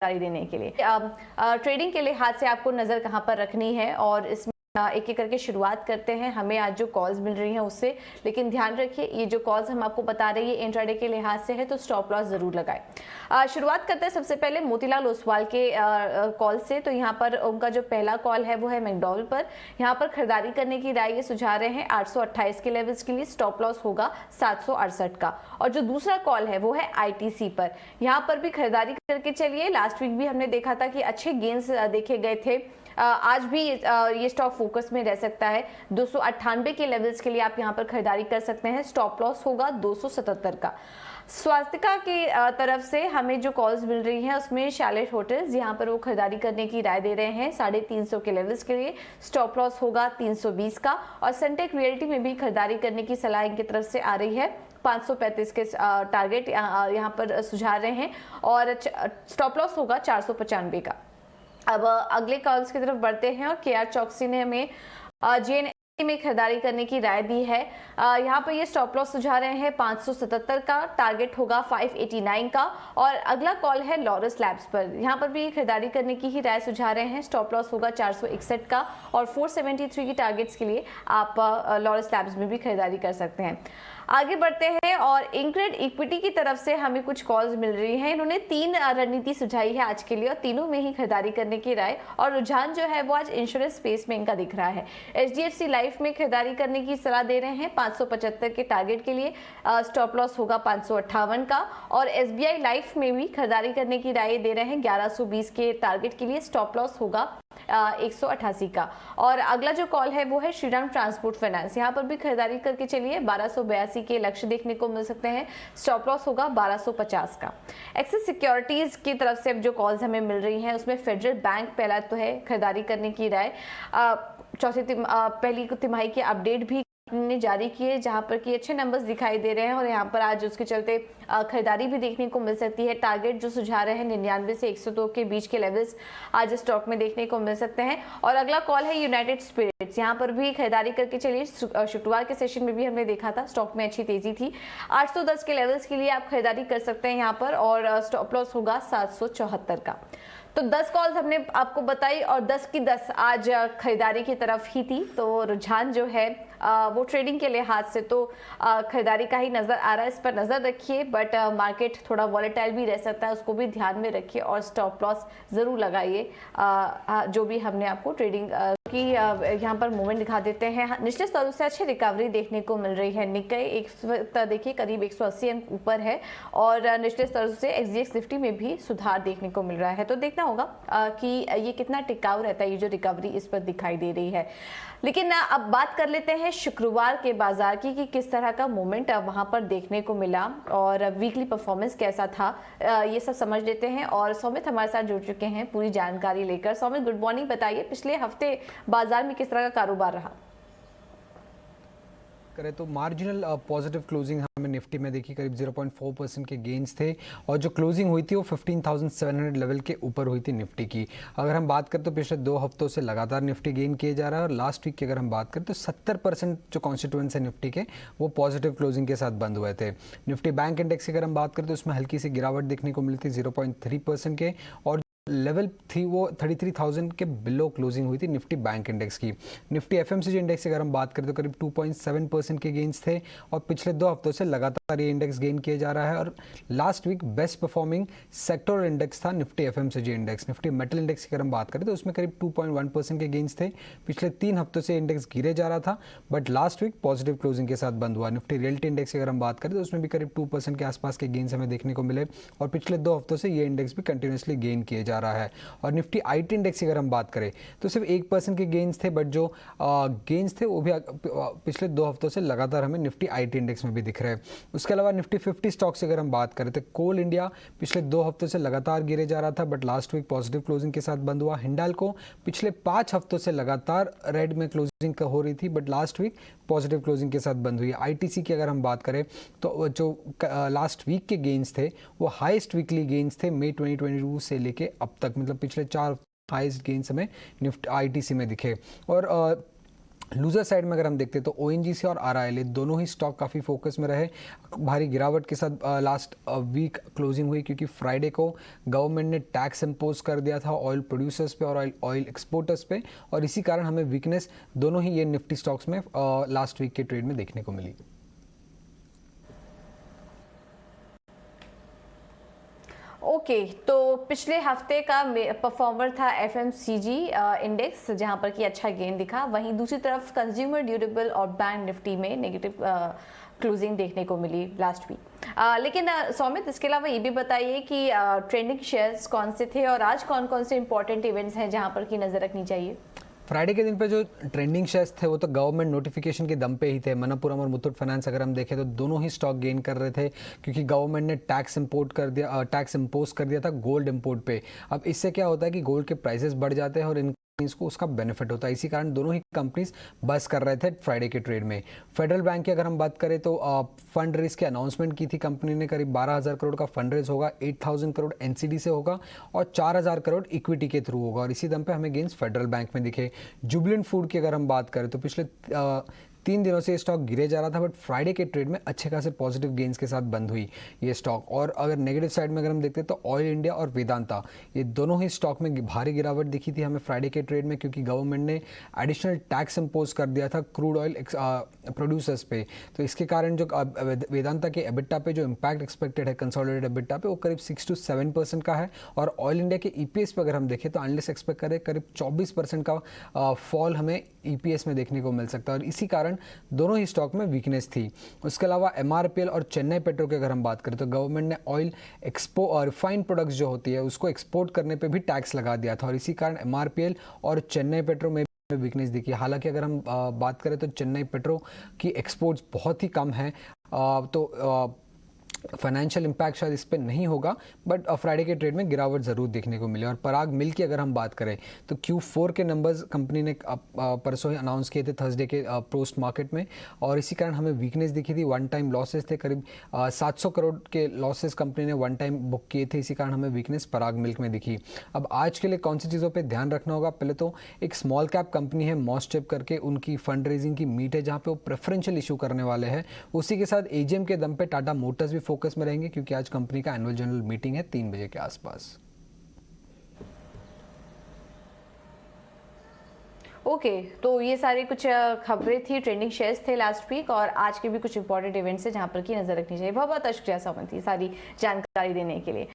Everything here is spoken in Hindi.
जानकारी देने के लिए। ट्रेडिंग के लिहाज से आपको नज़र कहाँ पर रखनी है और इसमें एक एक करके शुरुआत करते हैं। हमें आज जो कॉल्स मिल रही हैं उससे, लेकिन ध्यान रखिए ये जो कॉल्स हम आपको बता रहे हैं इंट्राडे के लिहाज से है, तो स्टॉप लॉस जरूर लगाएं। शुरुआत करते हैं सबसे पहले मोतीलाल ओसवाल के कॉल से। तो यहाँ पर उनका जो पहला कॉल है वो है मैकडॉवेल पर। यहाँ पर खरीदारी करने की राय ये सुझा रहे हैं 828 के लेवल्स के लिए, स्टॉप लॉस होगा 768 का। और जो दूसरा कॉल है वो है ITC पर। यहाँ पर भी खरीदारी करके चलिए। लास्ट वीक भी हमने देखा था कि अच्छे गेंस देखे गए थे। आज भी ये स्टॉक फोकस में रह सकता है। 298 के लेवल्स के लिए आप यहां पर खरीदारी कर सकते हैं। स्टॉप लॉस होगा 277 का। स्वास्तिका की तरफ से हमें जो कॉल्स मिल रही हैं उसमें शैलेट होटल्स, यहाँ पर वो खरीदारी करने की राय दे रहे हैं 350 के लेवल्स के लिए, स्टॉप लॉस होगा 320 का। और सनटेक रियल्टी में भी खरीदारी करने की सलाह इनकी तरफ से आ रही है। 535 के टारगेट यहाँ पर सुझा रहे हैं और स्टॉप लॉस होगा 495 का। अब अगले कॉल्स की तरफ बढ़ते हैं और KR चौकसी ने हमें JNE में खरीदारी करने की राय दी है। यहाँ पर ये स्टॉप लॉस सुझा रहे हैं 577 का, टारगेट होगा 589 का। और अगला कॉल है लॉरस लैब्स पर। यहाँ पर भी खरीदारी करने की ही राय सुझा रहे हैं, स्टॉप लॉस होगा 461 का। और 473 की टारगेट्स के लिए आप लॉरस लैब्स में भी खरीदारी कर सकते हैं। आगे बढ़ते हैं और इंक्रेड इक्विटी की तरफ से हमें कुछ कॉल्स मिल रही हैं। इन्होंने 3 रणनीति सुझाई है आज के लिए और तीनों में ही खरीदारी करने की राय और रुझान जो है वो आज इंश्योरेंस स्पेस में इनका दिख रहा है। HDFC लाइफ में खरीदारी करने की सलाह दे रहे हैं 575 के टारगेट के लिए, स्टॉप लॉस होगा 558 का। और SBI लाइफ में भी खरीदारी करने की राय दे रहे हैं 1120 के टारगेट के लिए, स्टॉप लॉस होगा 188 का। और अगला जो कॉल है वो है श्रीराम ट्रांसपोर्ट फाइनेंस। यहाँ पर भी खरीदारी करके चलिए, 1282 के लक्ष्य देखने को मिल सकते हैं, स्टॉप लॉस होगा 1250 का। एक्सिस सिक्योरिटीज की तरफ से अब जो कॉल्स हमें मिल रही हैं उसमें फेडरल बैंक पहला तो है खरीदारी करने की राय। पहली तिमाही की अपडेट भी ने जारी किए जहां पर कि अच्छे नंबर्स दिखाई दे रहे हैं और यहां पर आज उसके चलते खरीदारी भी देखने को मिल सकती है। टारगेट जो सुझा रहे हैं 99 से 102 के बीच के लेवल्स आज स्टॉक में देखने को मिल सकते हैं। और अगला कॉल है यूनाइटेड स्पिरिट्स। यहां पर भी खरीदारी करके चलिए, शुक्रवार के सेशन में भी हमने देखा था स्टॉक में अच्छी तेजी थी। 810 के लेवल्स के लिए आप खरीदारी कर सकते हैं यहाँ पर और स्टॉप लॉस होगा 774 का। तो 10 कॉल्स हमने आपको बताई और 10 की 10 आज खरीदारी की तरफ ही थी। तो रुझान जो है वो ट्रेडिंग के लिहाज से तो खरीदारी का ही नजर आ रहा है, इस पर नजर रखिए। बट मार्केट थोड़ा वॉलेटाइल भी रह सकता है, उसको भी ध्यान में रखिए और स्टॉप लॉस जरूर लगाइए। जो भी हमने आपको ट्रेडिंग की यहाँ पर मूवमेंट दिखा देते हैं। निचले स्तरों से अच्छी रिकवरी देखने को मिल रही है। निक्केई एक देखिए करीब 180 अंक ऊपर है और निचले स्तरों से SGX निफ्टी में भी सुधार देखने को मिल रहा है। तो देखना होगा कि ये कितना टिकाऊ रहता है, ये जो रिकवरी इस पर दिखाई दे रही है। लेकिन अब बात कर लेते हैं शुक्रवार के बाजार की कि किस तरह का मूवमेंट वहां पर देखने को मिला और वीकली परफॉर्मेंस कैसा था, ये सब समझ लेते हैं। और सौमित हमारे साथ जुड़ चुके हैं पूरी जानकारी लेकर। Saumit, good morning. बताइए पिछले हफ्ते बाजार में किस तरह का कारोबार रहा? करें तो मार्जिनल पॉजिटिव क्लोजिंग हमें निफ्टी में देखी, करीब 0.4% के गेंस थे और जो क्लोजिंग हुई थी वो 15,700 लेवल के ऊपर हुई थी निफ्टी की। अगर हम बात करें तो पिछले 2 हफ्तों से लगातार निफ्टी गेन किए जा रहा है और लास्ट वीक की अगर हम बात करें तो 70% जो कॉन्स्टिट्यूएंट्स है निफ्टी के वो पॉजिटिव क्लोजिंग के साथ बंद हुए थे। निफ्टी बैंक इंडेक्स की अगर हम बात करें तो उसमें हल्की सी गिरावट देखने को मिली थी 0.3% के और लेवल थी वो 33,000 के बिलो क्लोजिंग हुई थी निफ्टी बैंक इंडेक्स की। निफ्टी FMCG इंडेक्स की अगर हम बात करें तो करीब 2.7% के गेन्स थे और पिछले 2 हफ्तों से लगातार ये इंडेक्स गेन किए जा रहा है। और last week best performing sector index था Nifty FMCG index. Nifty metal index की अगर हम बात करें तो उसमें करीब 2.1% के गेन्स थे। पिछले 3 हफ्तों से इंडेक्स गिरे जा रहा था but last week positive closing के साथ बंद हुआ। निफ्टी रियल्टी इंडेक्स की अगर हम बात करें तो उसमें भी करीब 2% के आसपास के गेन्स हमें देखने को मिले और पिछले 2 हफ्तों से ये इंडेक्स भी कंटिन्यूसली गेन किए जा रहा है। और निफ्टी IT इंडेक्स की अगर हम बात करें तो सिर्फ 1% के गेन्स थे बट जो गेन्स थे वो भी पिछले 2 हफ्तों से लगातार हमें निफ्टी IT इंडेक्स में भी दिख रहे हैं। उसके अलावा निफ्टी 50 स्टॉक्स की अगर हम बात करें तो कोल इंडिया पिछले 2 हफ्तों से लगातार गिरे जा रहा था but last week positive closing के साथ बंद हुआ। हिंडाल्को पिछले 5 हफ्तों से लगातार रेड में क्लोजिंग हो रही थी but last week positive closing के साथ बंद हुई। ITC की अगर हम बात करें तो जो लास्ट वीक के गेन्स थे वो हाईएस्ट वीकली गेन्स थे मई 2022 से लेके अब तक, मतलब पिछले 4 हाईएस्ट गेन्स हमें निफ्टी ITC में दिखे। और लूजर साइड में अगर हम देखते हैं तो ओएनजीसी और आरआईएल दोनों ही स्टॉक काफ़ी फोकस में रहे, भारी गिरावट के साथ लास्ट वीक क्लोजिंग हुई, क्योंकि फ्राइडे को गवर्नमेंट ने टैक्स इम्पोज कर दिया था ऑयल प्रोड्यूसर्स पे और ऑयल एक्सपोर्टर्स पे, और इसी कारण हमें वीकनेस दोनों ही ये निफ्टी स्टॉक्स में लास्ट वीक के ट्रेड में देखने को मिली। ओके तो पिछले हफ्ते का परफॉर्मर था एफएमसीजी इंडेक्स, जहां पर कि अच्छा गेन दिखा। वहीं दूसरी तरफ कंज्यूमर ड्यूरेबल और बैंक निफ्टी में नेगेटिव क्लोजिंग देखने को मिली लास्ट वीक। लेकिन सौमित, इसके अलावा ये भी बताइए कि ट्रेंडिंग शेयर्स कौन से थे और आज कौन कौन से इंपॉर्टेंट इवेंट्स हैं जहां पर की नजर रखनी चाहिए। फ्राइडे के दिन पे जो ट्रेंडिंग शेयर्स थे वो तो गवर्नमेंट नोटिफिकेशन के दम पे ही थे। मनप्पुरम और मुथूट फाइनेंस अगर हम देखें तो दोनों ही स्टॉक गेन कर रहे थे, क्योंकि गवर्नमेंट ने टैक्स इम्पोज कर दिया था गोल्ड इंपोर्ट पे। अब इससे क्या होता है कि गोल्ड के प्राइसेस बढ़ जाते हैं और इन को उसका बेनिफिट होता है, इसी कारण दोनों ही कंपनीज बस कर रहे थे फ्राइडे के ट्रेड में। फेडरल बैंक की अगर हम बात करें तो फंड रेज की अनाउंसमेंट की थी कंपनी ने, करीब 12,000 करोड़ का फंड रेज होगा, 8,000 करोड़ एनसीडी से होगा और 4,000 करोड़ इक्विटी के थ्रू होगा, और इसी दम पे हमें गेंस फेडरल बैंक में दिखे। जुबिलेंट फूड की अगर हम बात करें तो पिछले 3 दिनों से स्टॉक गिरे जा रहा था, बट फ्राइडे के ट्रेड में अच्छे खासे पॉजिटिव गेंस के साथ बंद हुई ये स्टॉक। और अगर नेगेटिव साइड में अगर हम देखते हैं तो ऑयल इंडिया और वेदांता, ये दोनों ही स्टॉक में भारी गिरावट दिखी थी हमें फ्राइडे के ट्रेड में, क्योंकि गवर्नमेंट ने एडिशनल टैक्स इम्पोज कर दिया था क्रूड ऑयल प्रोड्यूसर्स पे। तो इसके कारण जो वेदांता के एबिटा पे जो इम्पैक्ट एक्सपेक्टेड है कंसोलिडेटेड एबिटा पे, वो करीब 6 to 7% का है। और ऑयल इंडिया के ईपीएस पे अगर हम देखें तो एनालिस्ट एक्सपेक्ट करें करीब 24% का फॉल हमें ईपीएस में देखने को मिल सकता है, और इसी कारण दोनों ही स्टॉक में वीकनेस थी। उसके अलावा एमआरपीएल और चेन्नई पेट्रो की अगर हम बात करें तो गवर्नमेंट ने ऑयल और रिफाइंड प्रोडक्ट्स जो होती है उसको एक्सपोर्ट करने पे भी टैक्स लगा दिया था, और इसी कारण एमआरपीएल और चेन्नई पेट्रो में वीकनेस दिखी। हालांकि अगर हम बात करें तो चेन्नई पेट्रो की एक्सपोर्ट्स बहुत ही कम है, तो फाइनेंशियल इम्पैक्ट शायद इस पर नहीं होगा, बट फ्राइडे के ट्रेड में गिरावट ज़रूर देखने को मिले। और पराग मिल की अगर हम बात करें तो Q4 के नंबर्स कंपनी ने परसों ही अनाउंस किए थे थर्सडे के पोस्ट मार्केट में, और इसी कारण हमें वीकनेस दिखी थी। वन टाइम लॉसेस थे, करीब 700 करोड़ के लॉसेस कंपनी ने वन टाइम बुक किए थे, इसी कारण हमें वीकनेस पराग मिल्क में दिखी। अब आज के लिए कौन सी चीज़ों पर ध्यान रखना होगा, पहले तो एक स्मॉल कैप कंपनी है मॉस्टेप करके, उनकी फंड रेजिंग की मीट है जहाँ पे वो प्रेफरेंशियल इशू करने वाले हैं। उसी के साथ एजीएम के दम पे टाटा मोटर्स भी फोकस में रहेंगे, क्योंकि आज कंपनी का एनुअल जनरल मीटिंग है 3 बजे के आसपास। ओके तो ये सारी कुछ खबरें थी, ट्रेंडिंग शेयर्स थे लास्ट वीक, और आज के भी कुछ इंपॉर्टेंट इवेंट्स है जहां पर की नजर रखनी चाहिए। बहुत बहुत शुक्रिया सोमंत, सारी जानकारी देने के लिए।